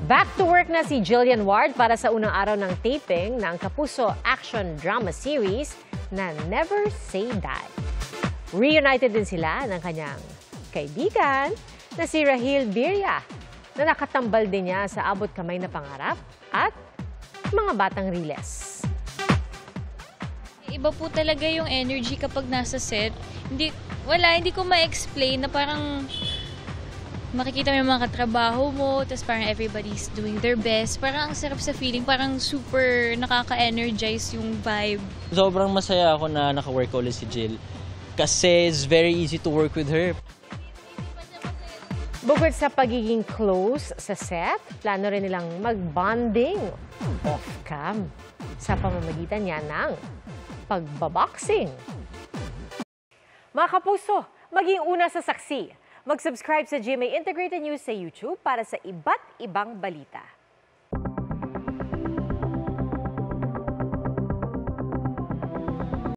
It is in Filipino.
Back to work na si Jillian Ward para sa unang araw ng taping ng Kapuso action drama series na Never Say Die. Reunited din sila ng kanyang kaibigan na si Rahil Birya na nakatambal din niya sa abot kamay na pangarap at mga batang riles. Iba po talaga yung energy kapag nasa set. Hindi ko ma-explain na parang makikita mo yung mga katrabaho mo, tapos parang everybody's doing their best. Parang ang sarap sa feeling, parang super nakaka-energize yung vibe. Sobrang masaya ako na naka-work ulit si Jill kasi it's very easy to work with her. Bukod sa pagiging close sa set, plano rin nilang mag-bonding off-cam sa pamamagitan niya ng pagbaboxing. Mga kapuso, maging una sa saksi. Mag-subscribe sa GMA Integrated News sa YouTube para sa iba't ibang balita.